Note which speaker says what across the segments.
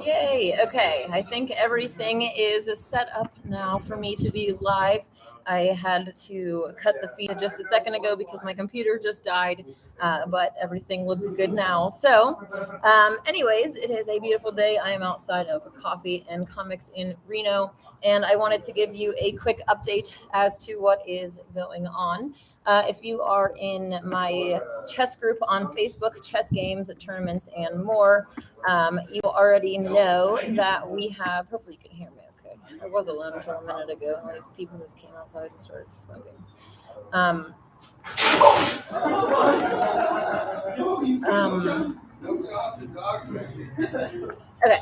Speaker 1: Yay. Okay. I think everything is set up now for me to be live. I had to cut the feed just a second ago because my computer just died, but everything looks good now. So, anyways, it is a beautiful day. I am outside of Coffee and Comics in Reno, and I wanted to give you a quick update as to what is going on. If you are in my chess group on Facebook, chess games, tournaments, and more, you already know that we have. Hopefully, you can hear me okay. I was alone until a minute ago, and all these people just came outside and started smoking. Um, okay.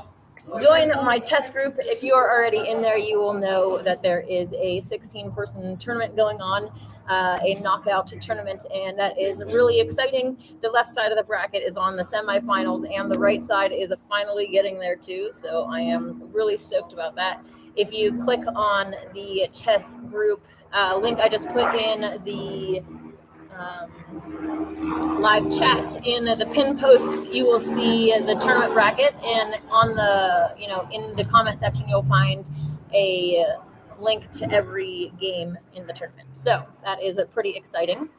Speaker 1: Join my test group. If you are already in there, you will know that there is a 16-person tournament going on, a knockout tournament, and that is really exciting. The left side of the bracket is on the semifinals, and the right side is finally getting there too. So I am really stoked about that. If you click on the chess group link I just put in the live chat in the pin posts, you will see the tournament bracket, and on the in the comment section you'll find a link to every game in the tournament. So that is pretty exciting.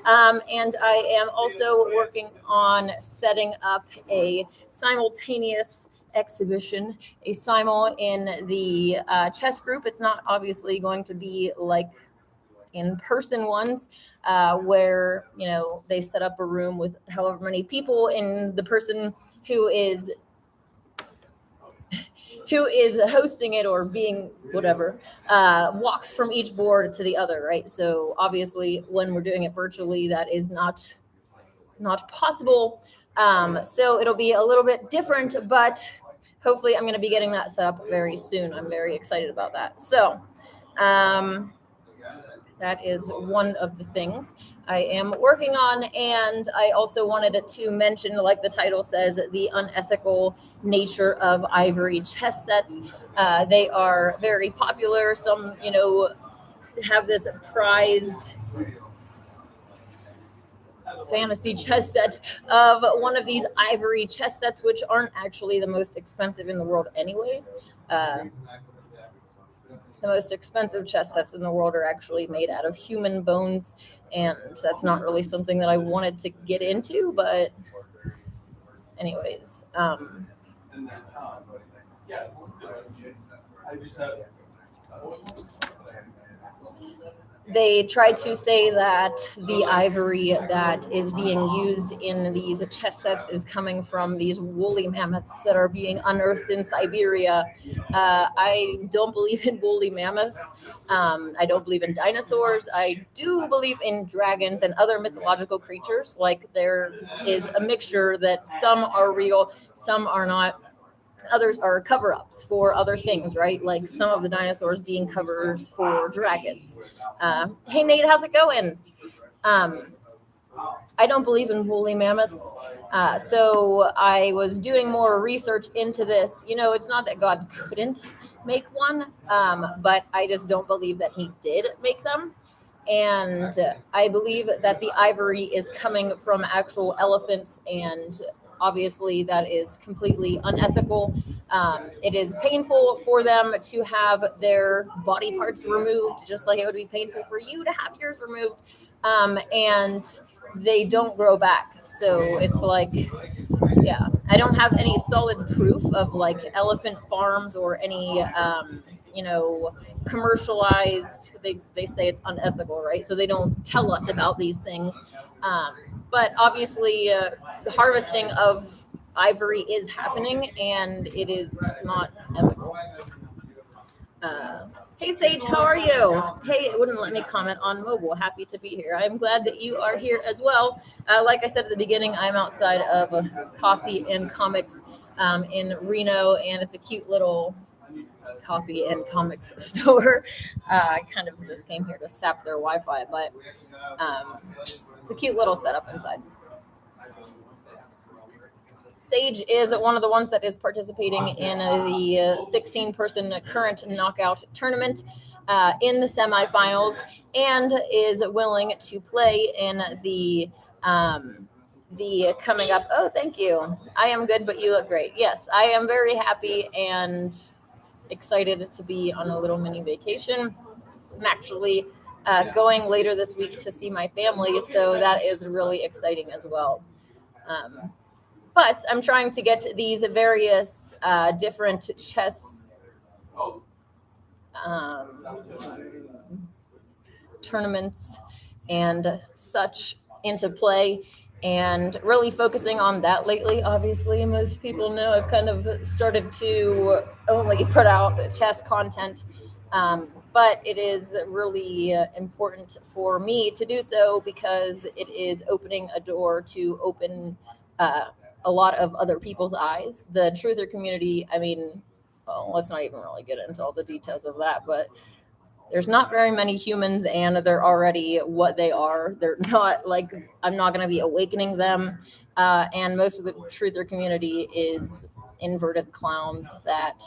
Speaker 1: And I am also working on setting up a simultaneous exhibition, a simul in the chess group. It's not obviously going to be like in-person ones where they set up a room with however many people, and the person who is hosting it or being whatever walks from each board to the other, right? So obviously when we're doing it virtually, that is not possible. So it'll be a little bit different, but hopefully I'm going to be getting that set up very soon. I'm very excited about that. So that is one of the things I am working on. And I also wanted to mention, like the title says, the unethical nature of Ivory chess sets. They are very popular. Some, have this prized fantasy chess set of one of these Ivory chess sets, which aren't actually the most expensive in the world anyways. The most expensive chess sets in the world are actually made out of human bones, and that's not really something that I wanted to get into, but anyways. They tried to say that the ivory that is being used in these chess sets is coming from these woolly mammoths that are being unearthed in Siberia. I don't believe in woolly mammoths. I don't believe in dinosaurs. I do believe in dragons and other mythological creatures. Like, there is a mixture that some are real, some are not. Others are cover-ups for other things, right? Like some of the dinosaurs being covers for dragons. Hey, Nate, how's it going? I don't believe in woolly mammoths. So I was doing more research into this. It's not that God couldn't make one, but I just don't believe that he did make them. And I believe that the ivory is coming from actual elephants, and obviously that is completely unethical. It is painful for them to have their body parts removed, just like it would be painful for you to have yours removed. And they don't grow back. So it's like, yeah, I don't have any solid proof of like elephant farms or any, commercialized. They say it's unethical, right? So they don't tell us about these things. But obviously, the harvesting of ivory is happening, and it is not ethical. Hey Sage, how are you? Hey, it wouldn't let me comment on mobile. Happy to be here. I'm glad that you are here as well. Like I said at the beginning, I'm outside of Coffee and Comics in Reno, and it's a cute little coffee and comics store. I kind of just came here to sap their Wi-Fi, but it's a cute little setup inside. Sage is one of the ones that is participating in the 16-person current knockout tournament in the semifinals, and is willing to play in the the coming up. Oh, thank you. I am good, but you look great. Yes, I am very happy and excited to be on a little mini vacation. I'm actually going later this week to see my family, so that is really exciting as well. Um, but I'm trying to get these various different chess um, tournaments and such into play, and really focusing on that lately. Obviously, most people know I've kind of started to only put out chess content, but it is really important for me to do so because it is opening a door to open uh, a lot of other people's eyes. The truther community, I mean, well, let's not even really get into all the details of that, but there's not very many humans and they're already what they are. They're not like, I'm not going to be awakening them. And most of the truther community is inverted clowns that,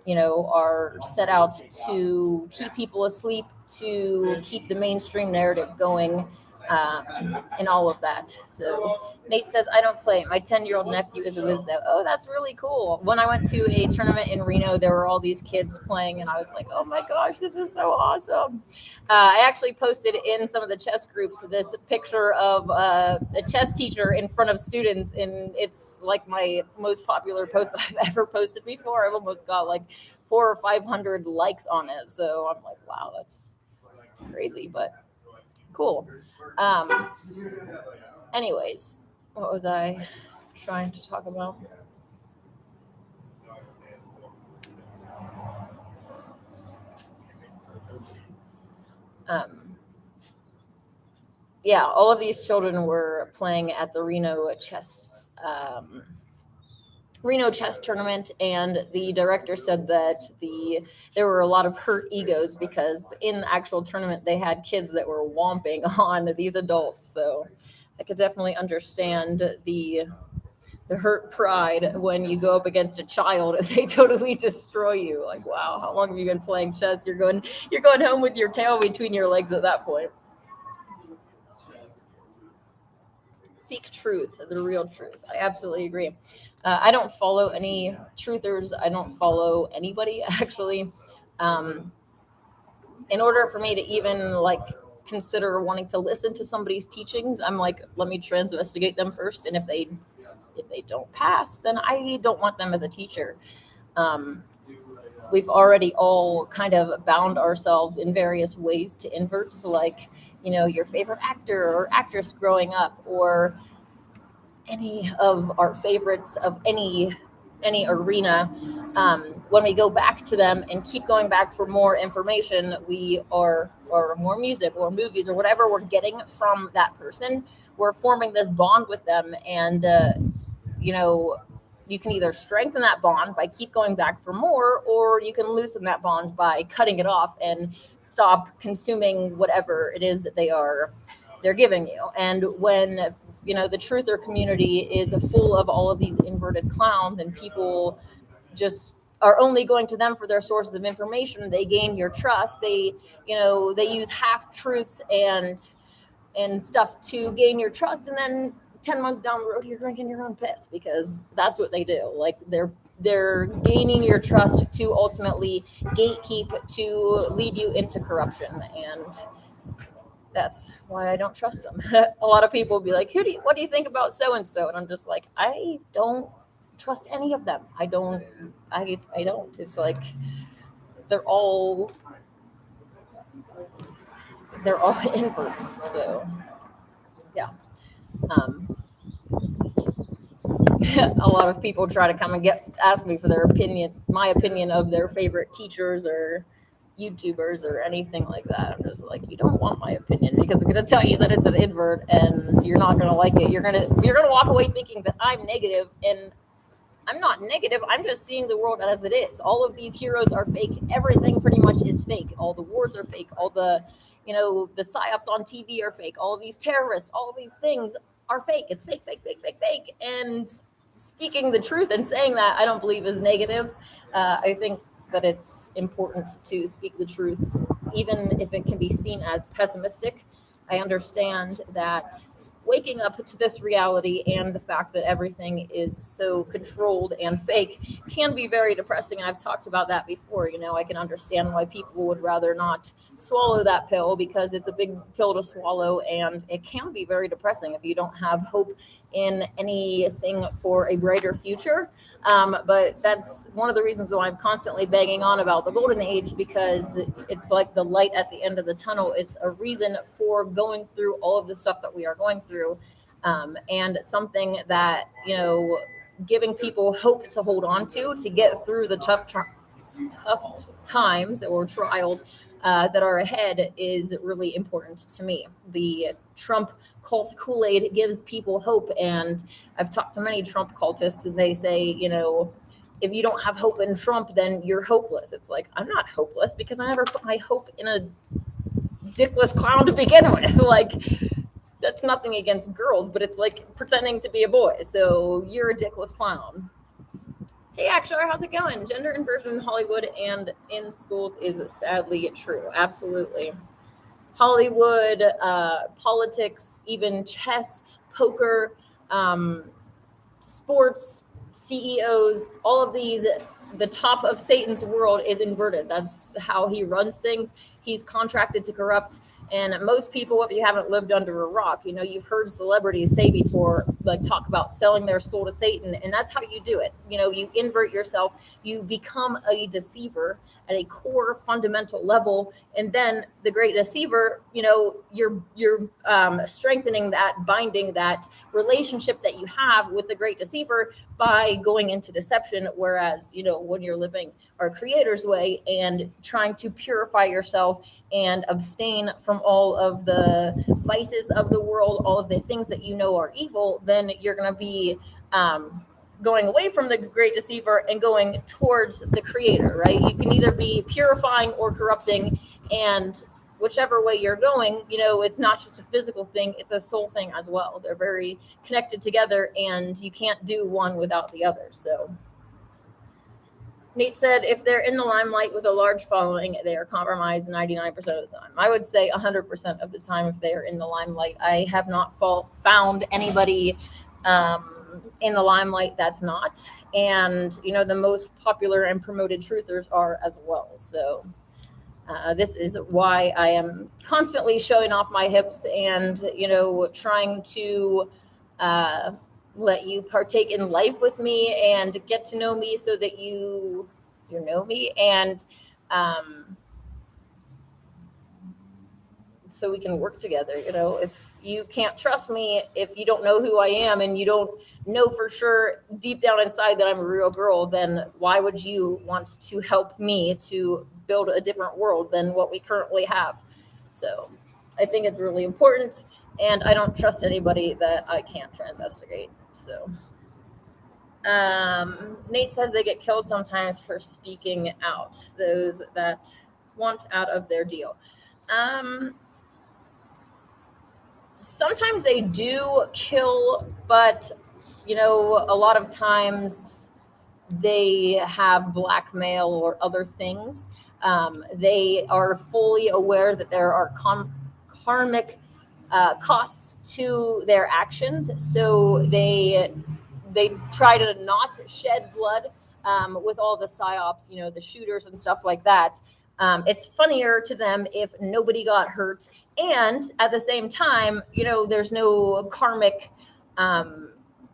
Speaker 1: you know, are set out to keep people asleep, to keep the mainstream narrative going, and all of that. So Nate says, I don't play. My 10-year-old nephew is a whiz though. Oh, that's really cool. When I went to a tournament in Reno, there were all these kids playing, and I was like, oh my gosh, this is so awesome. I actually posted in some of the chess groups this picture of a chess teacher in front of students, and it's like my most popular post I've ever posted before. I've almost got like 400 or 500 likes on it. So I'm like, wow, that's crazy, but cool. Um, anyways, what was I trying to talk about? Um, yeah, all of these children were playing at the Reno chess tournament, and the director said that there were a lot of hurt egos because in the actual tournament they had kids that were womping on these adults. So I could definitely understand the hurt pride when you go up against a child and they totally destroy you. Like, wow, how long have you been playing chess? You're going home with your tail between your legs at that point. Seek truth, the real truth. I absolutely agree. I don't follow any truthers. I don't follow anybody actually. Um, in order for me to even like consider wanting to listen to somebody's teachings, I'm like, let me transvestigate them first, and if they don't pass, then I don't want them as a teacher. Um, we've already all kind of bound ourselves in various ways to invert. So, like, you know, your favorite actor or actress growing up, or any of our favorites of any arena. When we go back to them and keep going back for more information, we are, or more music or movies or whatever we're getting from that person, we're forming this bond with them. And you know, you can either strengthen that bond by keep going back for more, or you can loosen that bond by cutting it off and stop consuming whatever it is that they're giving you. And when, you know, the truther community is full of all of these inverted clowns and people just are only going to them for their sources of information, they gain your trust. They, you know, they use half truths and stuff to gain your trust, and then 10 months down the road you're drinking your own piss, because that's what they do. Like, they're gaining your trust to ultimately gatekeep, to lead you into corruption. And that's why I don't trust them. A lot of people will be like, what do you think about so and so? And I'm just like, I don't trust any of them. I don't. It's like they're all inverts. So yeah. Um, a lot of people try to come and ask me for my opinion of their favorite teachers or YouTubers or anything like that. I'm just like, you don't want my opinion, because I'm going to tell you that it's an invert and you're not going to like it. You're going to walk away thinking that I'm negative, and I'm not negative. I'm just seeing the world as it is. All of these heroes are fake. Everything pretty much is fake. All the wars are fake. All the, you know, the psyops on TV are fake. All of these terrorists, all of these things are fake. It's fake, fake, fake, fake, fake. And speaking the truth and saying that, I don't believe is negative. I think that it's important to speak the truth, even if it can be seen as pessimistic. I understand that waking up to this reality and the fact that everything is so controlled and fake can be very depressing. I've talked about that before. I can understand why people would rather not swallow that pill, because it's a big pill to swallow and it can be very depressing if you don't have hope in anything for a brighter future. But that's one of the reasons why I'm constantly begging on about the golden age, because it's like the light at the end of the tunnel. It's a reason for going through all of the stuff that we are going through, and something that, giving people hope to hold on to get through the tough times or trials that are ahead is really important to me. The Trump cult Kool-Aid gives people hope, and I've talked to many Trump cultists, and they say, if you don't have hope in Trump, then you're hopeless. It's like, I'm not hopeless because I never put my hope in a dickless clown to begin with. Like, that's nothing against girls, but it's like pretending to be a boy. So you're a dickless clown. Hey, Akshar, how's it going? Gender inversion in Hollywood and in schools is sadly true. Absolutely. Hollywood, politics, even chess, poker, sports, CEOs, all of these, the top of Satan's world is inverted. That's how he runs things. He's contracted to corrupt. And most people, if you haven't lived under a rock, you've heard celebrities say before, like, talk about selling their soul to Satan. And that's how you do it. You invert yourself, you become a deceiver at a core fundamental level. And then the great deceiver, you're strengthening that, binding that relationship that you have with the great deceiver by going into deception. Whereas, when you're living our creator's way and trying to purify yourself and abstain from all of the vices of the world, all of the things that are evil, then you're going to be going away from the great deceiver and going towards the creator, right? You can either be purifying or corrupting, and whichever way you're going, it's not just a physical thing, it's a soul thing as well. They're very connected together, and you can't do one without the other. So Nate said, if they're in the limelight with a large following, they are compromised 99% of the time. I would say 100% of the time if they are in the limelight. I have not found anybody in the limelight that's not. And, the most popular and promoted truthers are as well. So this is why I am constantly showing off my hips and, trying to let you partake in life with me and get to know me so that you know me, and so we can work together. If you can't trust me, if you don't know who I am and you don't know for sure deep down inside that I'm a real girl, then why would you want to help me to build a different world than what we currently have? So I think it's really important, and I don't trust anybody that I can't investigate. So Nate says they get killed sometimes for speaking out, those that want out of their deal. Sometimes they do kill, but a lot of times they have blackmail or other things. They are fully aware that there are karmic costs to their actions, so they try to not shed blood with all the psyops, the shooters and stuff like that. It's funnier to them if nobody got hurt, and at the same time, there's no karmic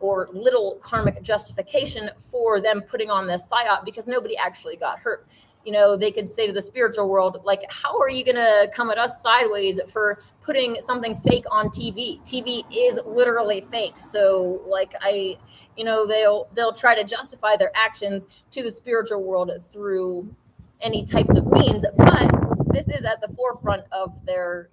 Speaker 1: or little karmic justification for them putting on this psyop because nobody actually got hurt. They could say to the spiritual world, like, how are you going to come at us sideways for putting something fake on TV? TV is literally fake. So they'll try to justify their actions to the spiritual world through any types of means. But this is at the forefront of their,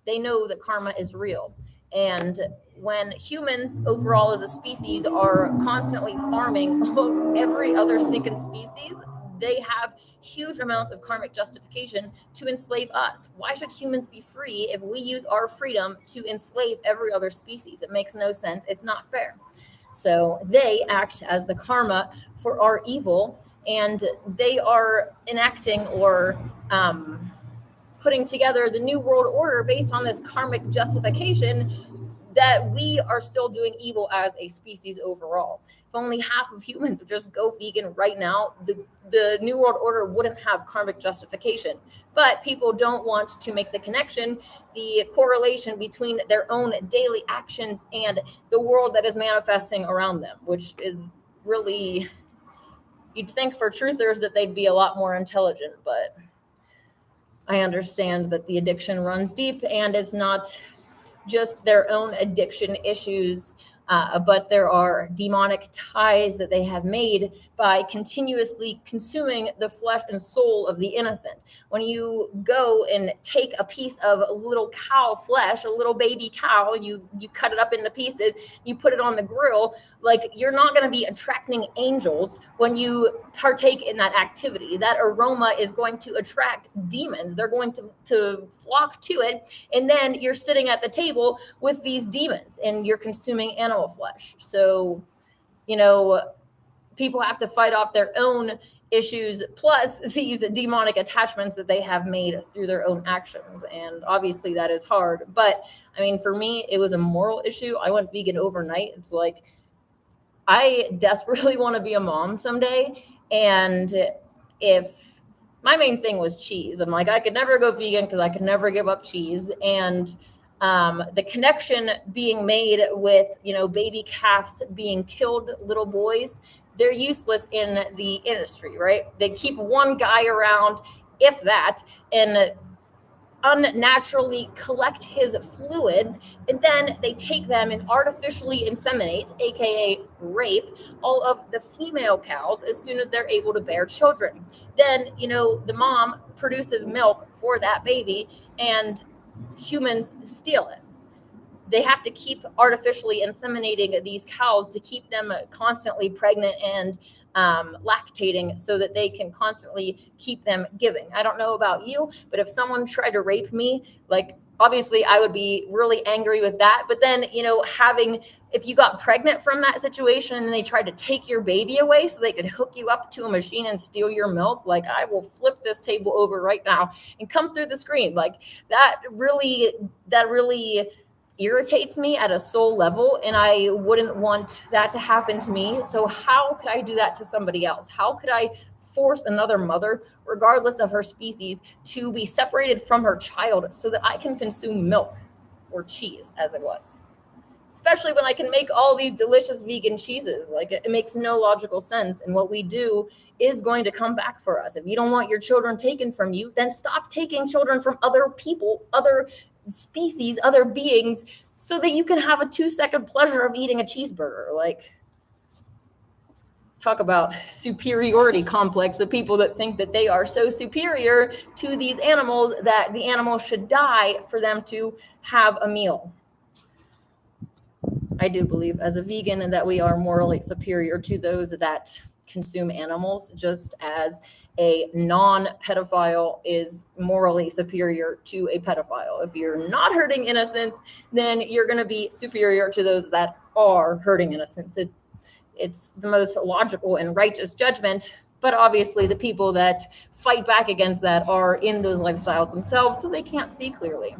Speaker 1: they know that karma is real. And when humans overall as a species are constantly farming almost every other stinking species, they have huge amounts of karmic justification to enslave us. Why should humans be free if we use our freedom to enslave every other species? It makes no sense. It's not fair. So they act as the karma for our evil, and they are enacting or putting together the new world order based on this karmic justification that we are still doing evil as a species overall. If only half of humans would just go vegan right now, the New World Order wouldn't have karmic justification. But people don't want to make the connection, the correlation between their own daily actions and the world that is manifesting around them, which is really, you'd think for truthers that they'd be a lot more intelligent, but I understand that the addiction runs deep, and it's not just their own addiction issues, but there are demonic ties that they have made by continuously consuming the flesh and soul of the innocent. When you go and take a piece of little cow flesh, a little baby cow, you cut it up into pieces, you put it on the grill, like, you're not going to be attracting angels when you partake in that activity. That aroma is going to attract demons. They're going to flock to it, and then you're sitting at the table with these demons and you're consuming animal flesh. So, people have to fight off their own issues, plus these demonic attachments that they have made through their own actions. And obviously that is hard. But I mean, for me, it was a moral issue. I went vegan overnight. It's like, I desperately want to be a mom someday. And if my main thing was cheese, I'm like, I could never go vegan because I could never give up cheese. And the connection being made with, baby calves being killed, little boys, they're useless in the industry, right? They keep one guy around, if that, and unnaturally collect his fluids, and then they take them and artificially inseminate, aka rape, all of the female cows as soon as they're able to bear children. Then, the mom produces milk for that baby, and humans steal it. They have to keep artificially inseminating these cows to keep them constantly pregnant and lactating so that they can constantly keep them giving. I don't know about you, but if someone tried to rape me, like, obviously I would be really angry with that. But then, if you got pregnant from that situation and they tried to take your baby away so they could hook you up to a machine and steal your milk, like, I will flip this table over right now and come through the screen. Like, that really irritates me at a soul level, and I wouldn't want that to happen to me. So how could I do that to somebody else? How could I force another mother, regardless of her species, to be separated from her child so that I can consume milk or cheese, as it was? Especially when I can make all these delicious vegan cheeses. Like, it makes no logical sense. And what we do is going to come back for us. If you don't want your children taken from you, then stop taking children from other people, other species, other beings, so that you can have a 2-second pleasure of eating a cheeseburger. Like, talk about superiority complex of people that think that they are so superior to these animals that the animals should die for them to have a meal. I do believe as a vegan and that we are morally superior to those that consume animals, just as a non-pedophile is morally superior to a pedophile. If you're not hurting innocents, then you're going to be superior to those that are hurting innocents. It's the most logical and righteous judgment, but obviously the people that fight back against that are in those lifestyles themselves, so they can't see clearly.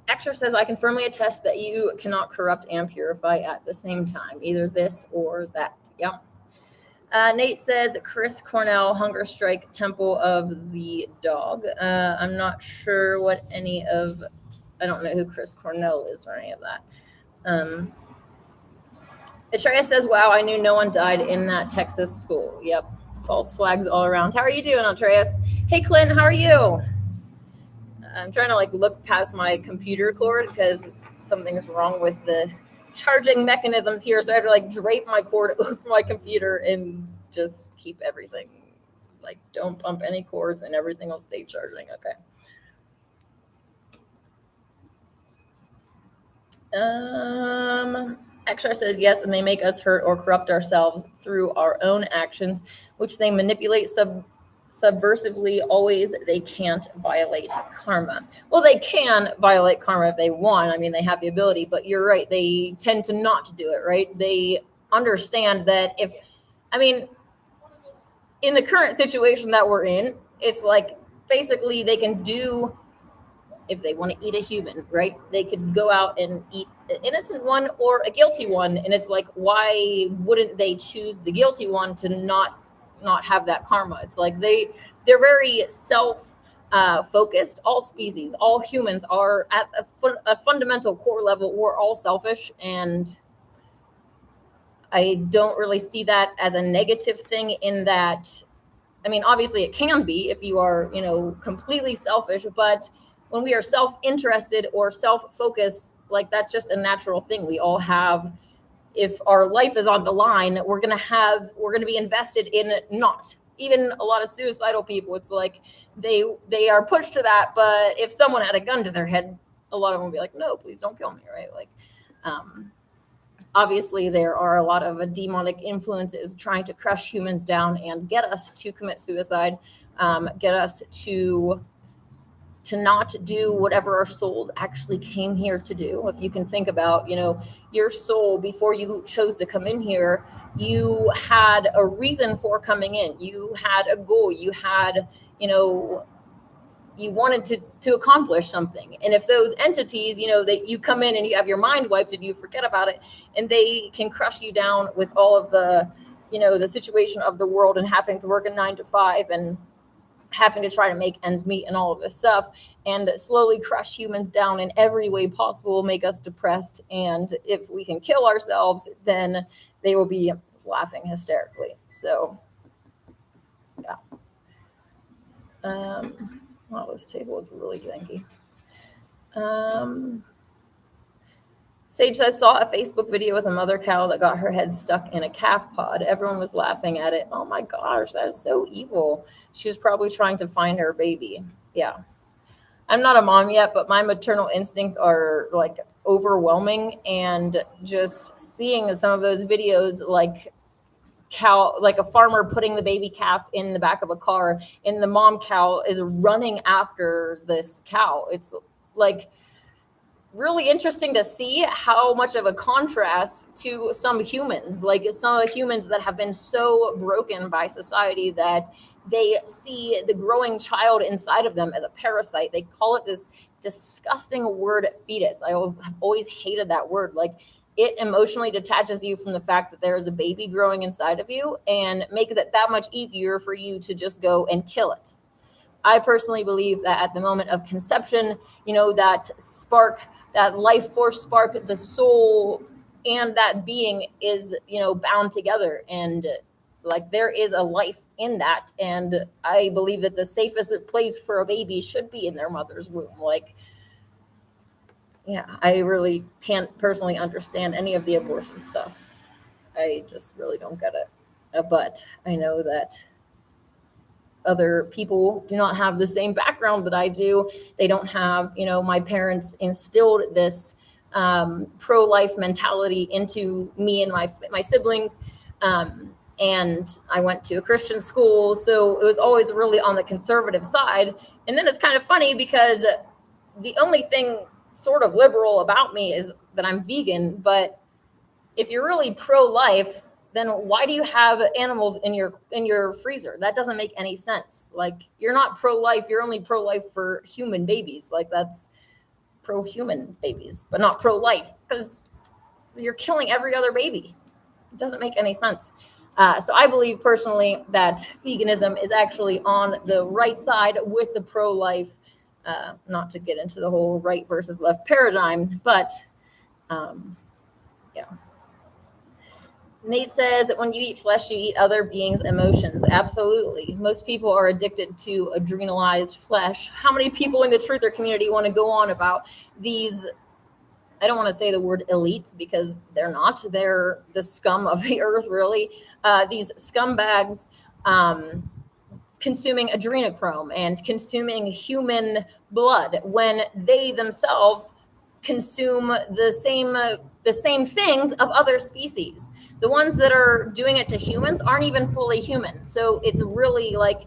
Speaker 1: Extra says, I can firmly attest that you cannot corrupt and purify at the same time, either this or that. Yep. Nate says, Chris Cornell, Hunger Strike, Temple of the Dog. I'm not sure what I don't know who Chris Cornell is or any of that. Atreus says, wow, I knew no one died in that Texas school. Yep. False flags all around. How are you doing, Atreus? Hey, Clint, how are you? I'm trying to look past my computer cord because something's wrong with the charging mechanisms here. So I have to drape my cord over my computer and just keep everything, don't bump any cords and everything will stay charging. Okay. Extra says, yes, and they make us hurt or corrupt ourselves through our own actions, which they manipulate subversively. Always, they can't violate karma. Well, they can violate karma if they want. I mean, they have the ability, but you're right. They tend to not do it, right? They understand that in the current situation that we're in, it's like basically they can do, if they want to eat a human, right? They could go out and eat an innocent one or a guilty one. And it's like, why wouldn't they choose the guilty one to not have that karma? It's like they're very focused. All species, all humans are at a fundamental core level. We're all selfish, and I don't really see that as a negative thing in that. I mean, obviously it can be if you are, completely selfish, but when we are self-interested or self-focused, like that's just a natural thing. We all have, if our life is on the line, we're going to be invested in it. Not even a lot of suicidal people. It's like they are pushed to that. But if someone had a gun to their head, a lot of them would be like, no, please don't kill me. Right. Like, obviously there are a lot of demonic influences trying to crush humans down and get us to commit suicide, get us to not do whatever our souls actually came here to do. If you can think about, your soul before you chose to come in here, you had a reason for coming in. You had a goal. You had, you wanted to accomplish something. And if those entities, that you come in and you have your mind wiped and you forget about it, and they can crush you down with all of the, the situation of the world and having to work a 9 to 5 and having to try to make ends meet and all of this stuff, and slowly crush humans down in every way possible, make us depressed. And if we can kill ourselves, then they will be laughing hysterically. So, yeah. Wow, this table is really janky. Sage says, saw a Facebook video with a mother cow that got her head stuck in a calf pod. Everyone was laughing at it. Oh my gosh, that is so evil. She was probably trying to find her baby. Yeah. I'm not a mom yet, but my maternal instincts are like overwhelming. And just seeing some of those videos, like a farmer putting the baby calf in the back of a car and the mom cow is running after this cow. It's like really interesting to see how much of a contrast to some humans, like some of the humans that have been so broken by society that they see the growing child inside of them as a parasite. They call it this disgusting word, fetus. I have always hated that word. Like, it emotionally detaches you from the fact that there is a baby growing inside of you and makes it that much easier for you to just go and kill it. I personally believe that at the moment of conception, that spark, that life force spark, the soul and that being is, bound together. And like, there is a life in that. And I believe that the safest place for a baby should be in their mother's womb. Like, yeah, I really can't personally understand any of the abortion stuff. I just really don't get it. But I know that other people do not have the same background that I do. They don't have, my parents instilled this pro-life mentality into me and my siblings. And I went to a Christian school, so it was always really on the conservative side. And then it's kind of funny because the only thing sort of liberal about me is that I'm vegan. But if you're really pro-life, then why do you have animals in your freezer? That doesn't make any sense. Like, you're not pro-life, you're only pro-life for human babies. Like, that's pro-human babies, but not pro-life, because you're killing every other baby. It doesn't make any sense. So I believe personally that veganism is actually on the right side with the pro-life. Not to get into the whole right versus left paradigm, but yeah. Nate says that when you eat flesh, you eat other beings' emotions. Absolutely. Most people are addicted to adrenalized flesh. How many people in the truther community want to go on about these? I don't want to say the word elites, because they're not. They're the scum of the earth, really. These scumbags consuming adrenochrome and consuming human blood when they themselves consume the same things of other species. The ones that are doing it to humans aren't even fully human. So it's really like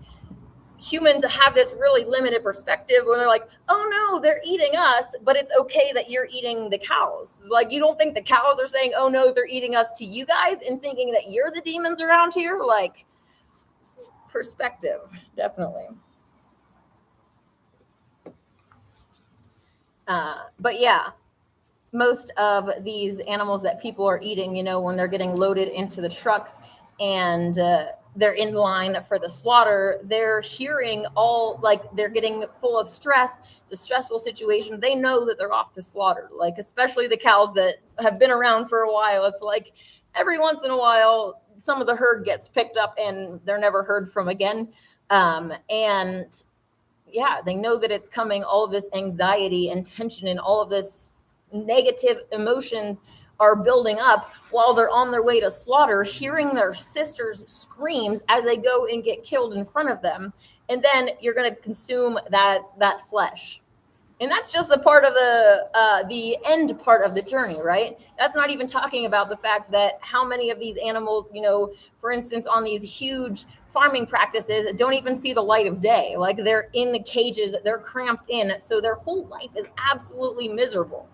Speaker 1: humans have this really limited perspective when they're like, oh no, they're eating us, but it's okay that you're eating the cows. It's like, you don't think the cows are saying, oh no, they're eating us to you guys and thinking that you're the demons around here? Like, perspective, definitely. But yeah, most of these animals that people are eating, when they're getting loaded into the trucks and they're in line for the slaughter, they're hearing all, like, they're getting full of stress. It's a stressful situation. They know that they're off to slaughter, like, especially the cows that have been around for a while. It's like every once in a while, some of the herd gets picked up and they're never heard from again. And yeah, they know that it's coming. All of this anxiety and tension and all of this negative emotions are building up while they're on their way to slaughter, hearing their sisters' screams as they go and get killed in front of them. And then you're going to consume that flesh. And that's just the part of the end part of the journey, right? That's not even talking about the fact that how many of these animals, for instance, on these huge farming practices, don't even see the light of day. Like, they're in the cages, they're cramped in, so their whole life is absolutely miserable.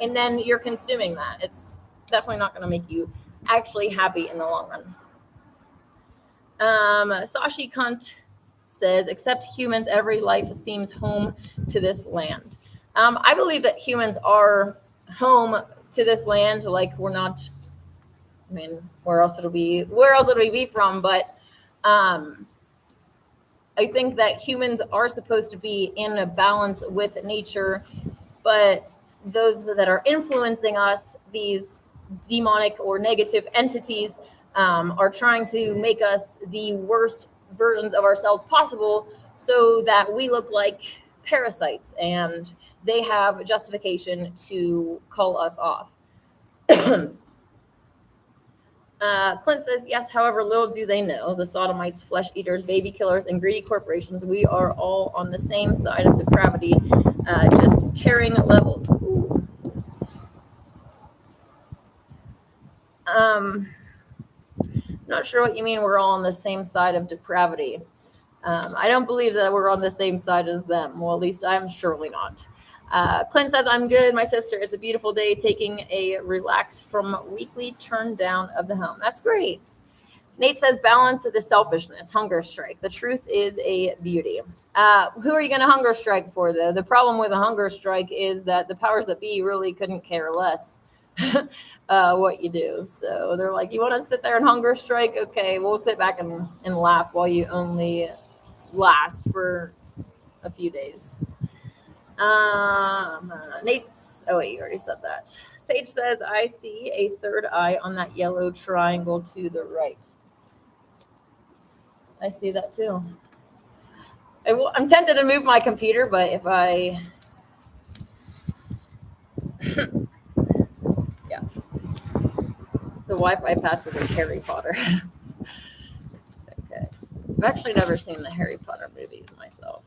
Speaker 1: And then you're consuming that. It's definitely not going to make you actually happy in the long run. Sashi Kant says, except humans, every life seems home to this land. I believe that humans are home to this land. Like, we're not, I mean, where else would we be from? But I think that humans are supposed to be in a balance with nature, but those that are influencing us, these demonic or negative entities, are trying to make us the worst versions of ourselves possible so that we look like parasites and they have justification to call us off. Clint says, yes, however, little do they know, the sodomites, flesh eaters, baby killers, and greedy corporations, we are all on the same side of depravity, just carrying levels. Ooh. Not sure what you mean we're all on the same side of depravity. I don't believe that we're on the same side as them. Well, at least I'm surely not. Clint says, I'm good, my sister. It's a beautiful day, taking a relax from weekly turn down of the home. That's great. Nate says, balance the selfishness, hunger strike. The truth is a beauty. Who are you going to hunger strike for, though? The problem with a hunger strike is that the powers that be really couldn't care less what you do. So they're like, you want to sit there and hunger strike? Okay, we'll sit back and laugh while you only last for a few days. Nate's, oh wait, you already said that. Sage says, I see a third eye on that yellow triangle to the right. I see that too. I'm tempted to move my computer, but if I... yeah. The Wi-Fi password is Harry Potter. Okay. I've actually never seen the Harry Potter movies myself.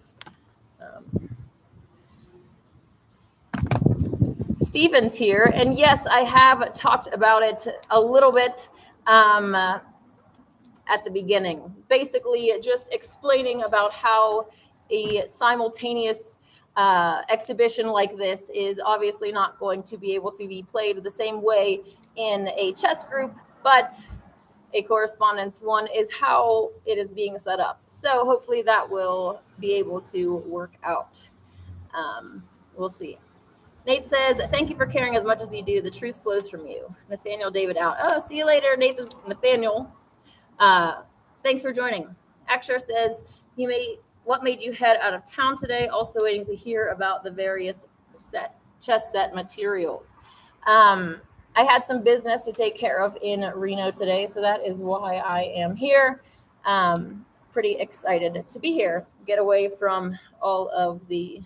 Speaker 1: Steven's here, and yes, I have talked about it a little bit at the beginning. Basically, just explaining about how a simultaneous exhibition like this is obviously not going to be able to be played the same way in a chess group, but a correspondence one is how it is being set up. So hopefully that will be able to work out. We'll see. Nate says, thank you for caring as much as you do. The truth flows from you. Nathaniel David out. Oh, see you later, Nathaniel. Thanks for joining. Akshar says, what made you head out of town today? Also waiting to hear about the various chess set materials. I had some business to take care of in Reno today, so that is why I am here. Pretty excited to be here. Get away from all of the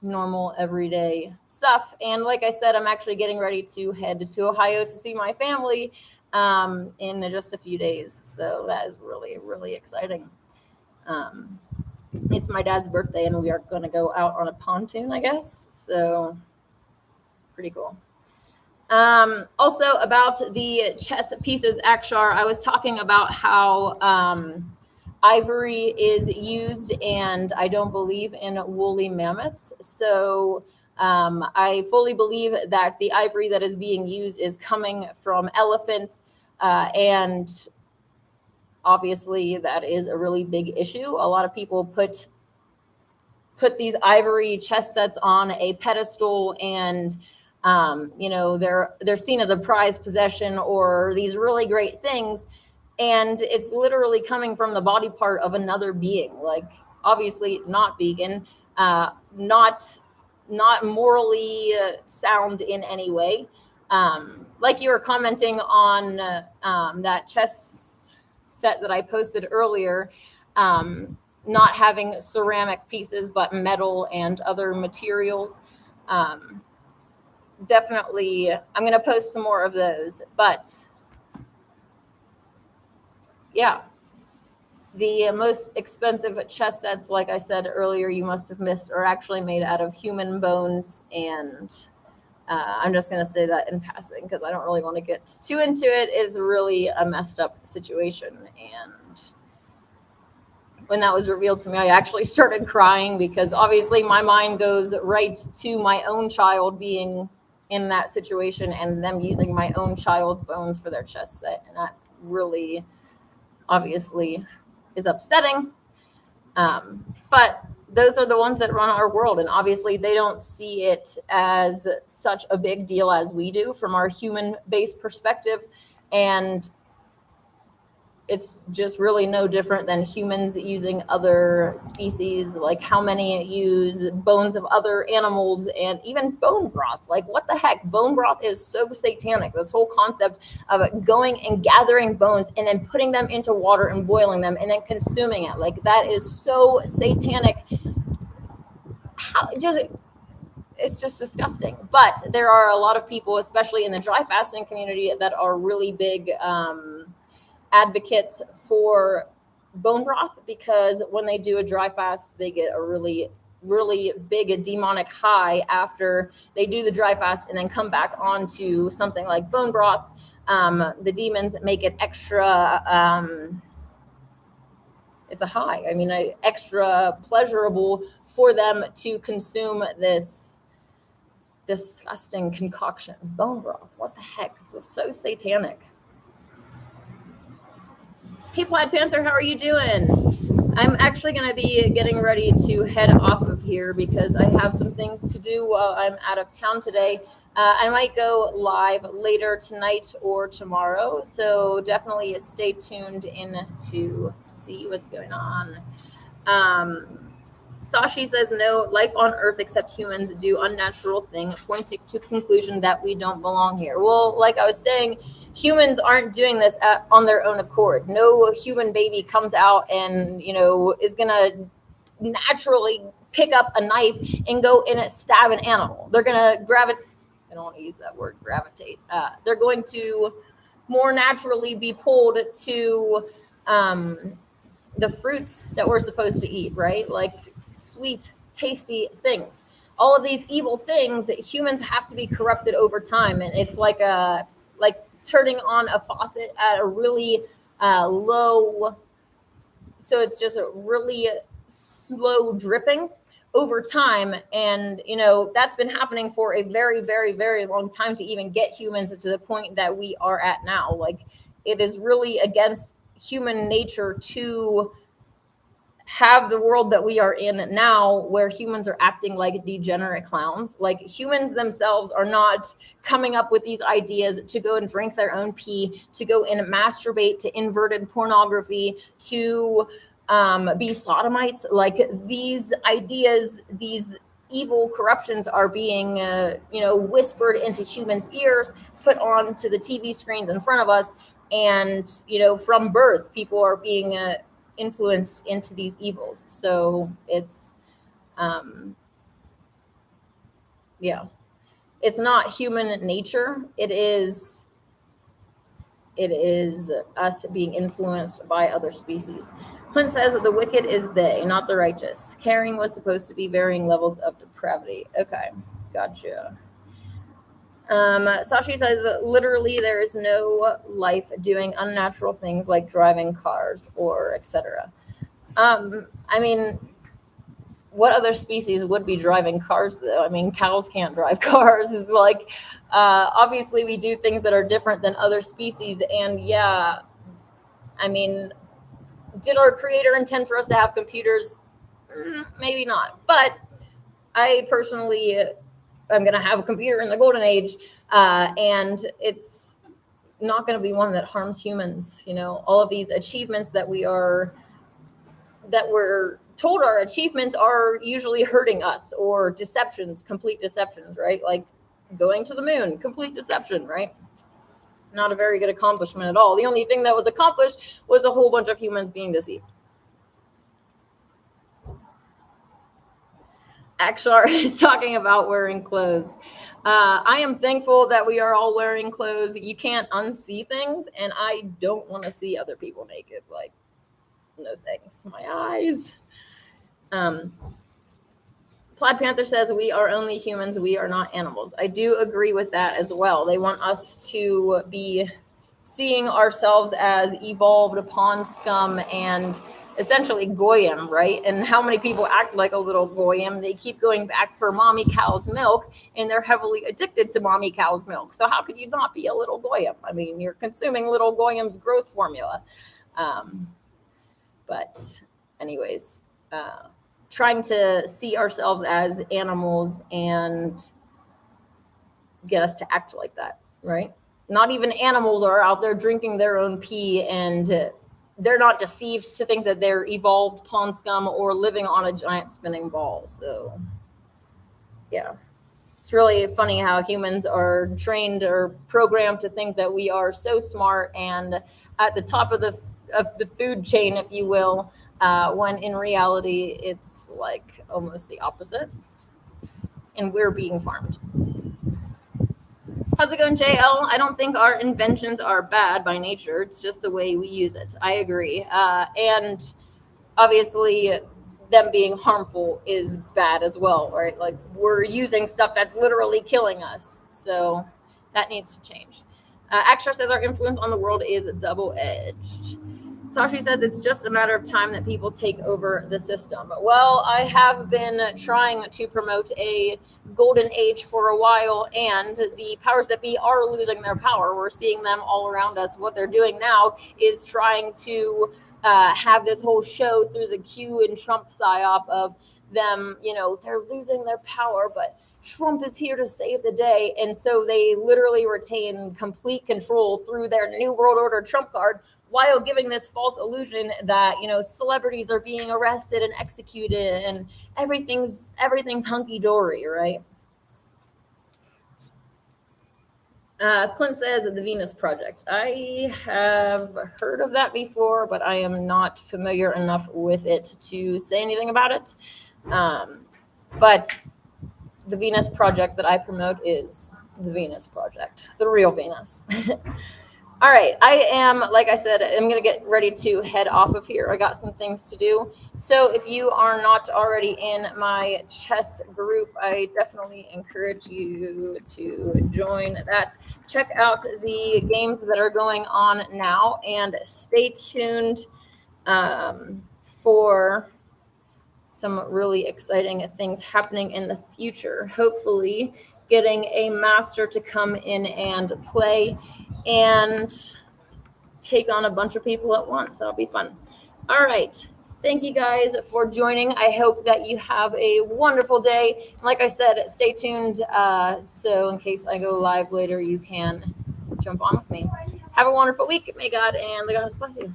Speaker 1: normal everyday stuff. And like I said, I'm actually getting ready to head to Ohio to see my family in just a few days. So that is really, really exciting. It's my dad's birthday and we are going to go out on a pontoon, I guess. So pretty cool. Also about the chess pieces, Akshar, I was talking about how ivory is used, and I don't believe in woolly mammoths. So I fully believe that the ivory that is being used is coming from elephants, and obviously that is a really big issue. A lot of people put put these ivory chess sets on a pedestal, and they're seen as a prized possession or these really great things, and it's literally coming from the body part of another being. Like, obviously not vegan, not morally sound in any way. Like you were commenting on that chess set that I posted earlier, not having ceramic pieces but metal and other materials. Definitely, I'm going to post some more of those. But yeah, the most expensive chess sets, like I said earlier, you must have missed, are actually made out of human bones. And I'm just going to say that in passing because I don't really want to get too into it. It's really a messed up situation. And when that was revealed to me, I actually started crying because obviously my mind goes right to my own child being in that situation and them using my own child's bones for their chess set. And that really obviously is upsetting. But those are the ones that run our world. And obviously they don't see it as such a big deal as we do from our human-based perspective. And it's just really no different than humans using other species. Like, how many use bones of other animals and even bone broth? Like, what the heck? Bone broth is so satanic. This whole concept of going and gathering bones and then putting them into water and boiling them and then consuming it. Like, that is so satanic. It's just disgusting. But there are a lot of people, especially in the dry fasting community, that are really big advocates for bone broth, because when they do a dry fast, they get a really, really big demonic high after they do the dry fast and then come back onto something like bone broth. The demons make it extra, it's a high. I mean, extra pleasurable for them to consume this disgusting concoction, bone broth. What the heck? This is so satanic. Hey, Plaid Panther, how are you doing? I'm actually going to be getting ready to head off of here because I have some things to do while I'm out of town today. I might go live later tonight or tomorrow, so definitely stay tuned in to see what's going on. Sashi says, no, life on Earth except humans do unnatural things, pointing to conclusion that we don't belong here. Well, like I was saying, humans aren't doing this on their own accord. No human baby comes out and, is going to naturally pick up a knife and go and stab an animal. They're going to gravitate. I don't want to use that word, gravitate. They're going to more naturally be pulled to the fruits that we're supposed to eat, right? Like sweet, tasty things. All of these evil things that humans have to be corrupted over time. And it's like turning on a faucet at a really low, so it's just a really slow dripping over time. And that's been happening for a very, very, very long time to even get humans to the point that we are at now. Like, it is really against human nature to have the world that we are in now, where humans are acting like degenerate clowns. Like, humans themselves are not coming up with these ideas to go and drink their own pee, to go and masturbate to inverted pornography, to be sodomites. Like, these ideas, these evil corruptions are being whispered into humans' ears, put onto the TV screens in front of us. And from birth, people are being influenced into these evils. So it's it's not human nature. It is us being influenced by other species. Clint says that the wicked is they, not the righteous. Caring was supposed to be varying levels of depravity. Okay, gotcha. Sashi says, literally, there is no life doing unnatural things like driving cars or etc. I mean, what other species would be driving cars, though? I mean, cows can't drive cars. It's like, obviously, we do things that are different than other species. And yeah, I mean, did our creator intend for us to have computers? Maybe not. But I personally am going to have a computer in the golden age, and it's not going to be one that harms humans. You know, all of these achievements that we're told are achievements are usually hurting us, or deceptions, complete deceptions, right? Like going to the moon, complete deception, right? Not a very good accomplishment at all. The only thing that was accomplished was a whole bunch of humans being deceived. Akshar is talking about wearing clothes. I am thankful that we are all wearing clothes. You can't unsee things, and I don't want to see other people naked. Like, no thanks. My eyes. Plaid Panther says, we are only humans, we are not animals. I do agree with that as well. They want us to be seeing ourselves as evolved pawn scum and essentially goyim, right? And how many people act like a little goyim? They keep going back for mommy cow's milk, and they're heavily addicted to mommy cow's milk. So how could you not be a little goyim? I mean, you're consuming little goyim's growth formula. But anyways, trying to see ourselves as animals and get us to act like that, right? Not even animals are out there drinking their own pee, and they're not deceived to think that they're evolved pond scum or living on a giant spinning ball. So, yeah. It's really funny how humans are trained or programmed to think that we are so smart and at the top of the food chain, if you will, when in reality, it's like almost the opposite. And we're being farmed. How's it going, JL? I don't think our inventions are bad by nature. It's just the way we use it. I agree. And obviously, them being harmful is bad as well, right? Like, we're using stuff that's literally killing us. So that needs to change. Akshar says our influence on the world is double-edged. Sashi says it's just a matter of time that people take over the system. Well, I have been trying to promote a golden age for a while, and the powers that be are losing their power. We're seeing them all around us. What they're doing now is trying to have this whole show through the Q and Trump psyop of them, you know, they're losing their power, but Trump is here to save the day. And so they literally retain complete control through their New World Order Trump card, while giving this false illusion that, you know, celebrities are being arrested and executed and everything's hunky-dory, right? Clint says the Venus Project. I have heard of that before, but I am not familiar enough with it to say anything about it. But the Venus Project that I promote is the Venus Project, the real Venus. All right, I am, like I said, I'm going to get ready to head off of here. I got some things to do. So if you are not already in my chess group, I definitely encourage you to join that. Check out the games that are going on now, and stay tuned for some really exciting things happening in the future. Hopefully getting a master to come in and play and take on a bunch of people at once. That'll be fun. All right. Thank you guys for joining. I hope that you have a wonderful day. Like I said, stay tuned. So in case I go live later, you can jump on with me. Have a wonderful week. May God and the goddess bless you.